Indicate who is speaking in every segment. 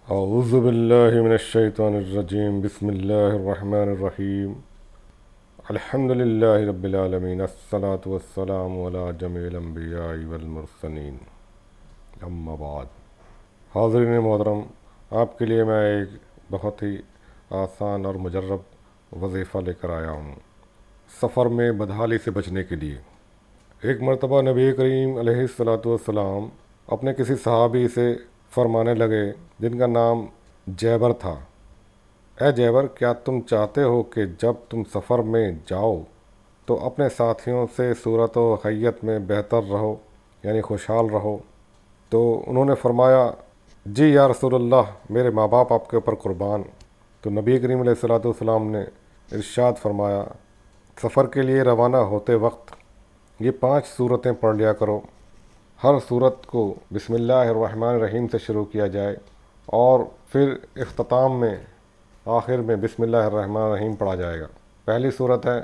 Speaker 1: اعوذ باللہ من الشیطان الرجیم بسم اللہ الرحمن الرحیم الحمد للہ رب العالمین الصلاة والسلام علی جمیع الانبیاء والمرسلین اما بعد۔ حاضرین محترم، آپ کے لیے میں ایک بہت ہی آسان اور مجرب وظیفہ لے کر آیا ہوں سفر میں بدحالی سے بچنے کے لیے۔ ایک مرتبہ نبی کریم علیہ الصلاۃ والسلام اپنے کسی صحابی سے فرمانے لگے جن کا نام جیبر تھا، اے جیبر، کیا تم چاہتے ہو کہ جب تم سفر میں جاؤ تو اپنے ساتھیوں سے صورت و حیت میں بہتر رہو، یعنی خوشحال رہو؟ تو انہوں نے فرمایا، جی یا رسول اللہ، میرے ماں باپ آپ کے اوپر قربان۔ تو نبی کریم علیہ الصلاۃ والسلام نے ارشاد فرمایا، سفر کے لیے روانہ ہوتے وقت یہ 5 سورتیں پڑھ لیا کرو۔ ہر سورت کو بسم اللہ الرحمن الرحیم سے شروع کیا جائے اور پھر اختتام میں آخر میں بسم اللہ الرحمن الرحیم پڑھا جائے گا۔ پہلی سورت ہے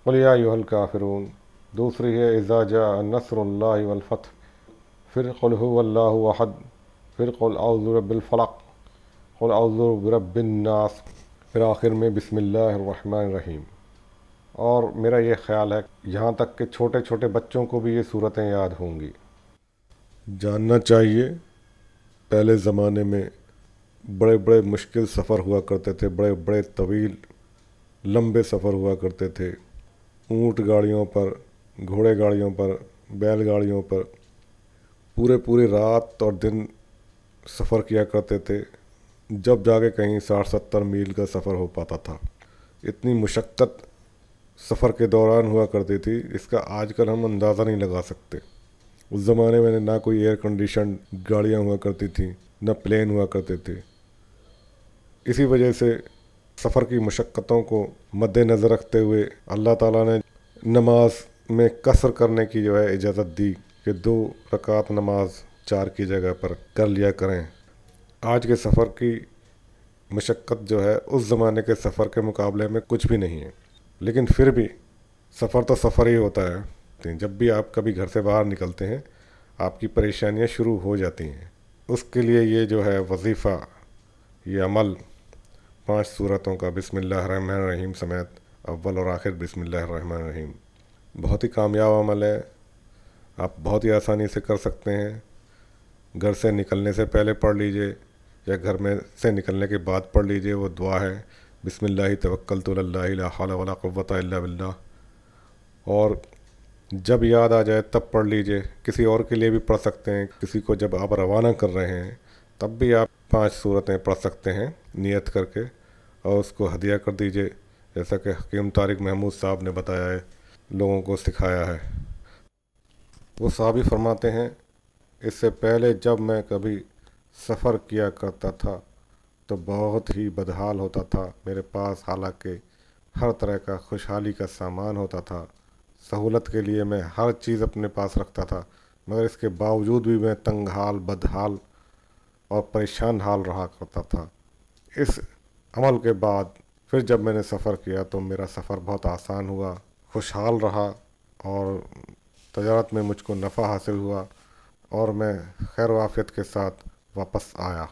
Speaker 1: قل یا ایھا الکافرون، دوسری ہے اذا جاء نصر اللہ والفتح، پھر قل ھو اللہ احد، پھر قل اعوذ برب الفلق، قل اعوذ برب الناس، پھر آخر میں بسم اللہ الرحمن الرحیم۔ اور میرا یہ خیال ہے یہاں تک کہ چھوٹے چھوٹے بچوں کو بھی یہ صورتیں یاد ہوں گی۔ جاننا چاہیے، پہلے زمانے میں بڑے بڑے مشکل سفر ہوا کرتے تھے، بڑے بڑے طویل لمبے سفر ہوا کرتے تھے، اونٹ گاڑیوں پر، گھوڑے گاڑیوں پر، بیل گاڑیوں پر پورے رات اور دن سفر کیا کرتے تھے، جب جا کے کہیں 60-70 میل کا سفر ہو پاتا تھا۔ اتنی مشقت سفر کے دوران ہوا کرتی تھی، اس کا آج کل ہم اندازہ نہیں لگا سکتے۔ اس زمانے میں نہ کوئی ایئر کنڈیشن گاڑیاں ہوا کرتی تھیں، نہ پلین ہوا کرتے تھے۔ اسی وجہ سے سفر کی مشقتوں کو مد نظر رکھتے ہوئے اللہ تعالیٰ نے نماز میں قصر کرنے کی اجازت دی کہ 2 رکعت نماز 4 کی جگہ پر کر لیا کریں۔ آج کے سفر کی مشقت اس زمانے کے سفر کے مقابلے میں کچھ بھی نہیں ہے، لیکن پھر بھی سفر تو سفر ہی ہوتا ہے۔ جب بھی آپ کبھی گھر سے باہر نکلتے ہیں آپ کی پریشانیاں شروع ہو جاتی ہیں۔ اس کے لیے یہ وظیفہ، یہ عمل 5 سورتوں کا بسم اللہ الرحمن الرحیم سمیت اول اور آخر بسم اللہ الرحمن الرحیم بہت ہی کامیاب عمل ہے۔ آپ بہت ہی آسانی سے کر سکتے ہیں۔ گھر سے نکلنے سے پہلے پڑھ لیجئے یا گھر میں سے نکلنے کے بعد پڑھ لیجئے۔ وہ دعا ہے بسم اللہ توکلت علی اللہ لا حول ولا قوۃ الا باللہ، اور جب یاد آ جائے تب پڑھ لیجئے۔ کسی اور کے لیے بھی پڑھ سکتے ہیں، کسی کو جب آپ روانہ کر رہے ہیں تب بھی آپ 5 سورتیں پڑھ سکتے ہیں نیت کر کے، اور اس کو ہدیہ کر دیجئے، جیسا کہ حکیم طارق محمود صاحب نے بتایا ہے، لوگوں کو سکھایا ہے۔ وہ صحابی فرماتے ہیں، اس سے پہلے جب میں کبھی سفر کیا کرتا تھا تو بہت ہی بدحال ہوتا تھا۔ میرے پاس حالانکہ ہر طرح کا خوشحالی کا سامان ہوتا تھا، سہولت کے لیے میں ہر چیز اپنے پاس رکھتا تھا، مگر اس کے باوجود بھی میں تنگ حال، بدحال اور پریشان حال رہا کرتا تھا۔ اس عمل کے بعد پھر جب میں نے سفر کیا تو میرا سفر بہت آسان ہوا، خوشحال رہا، اور تجارت میں مجھ کو نفع حاصل ہوا، اور میں خیر و عافیت کے ساتھ واپس آیا۔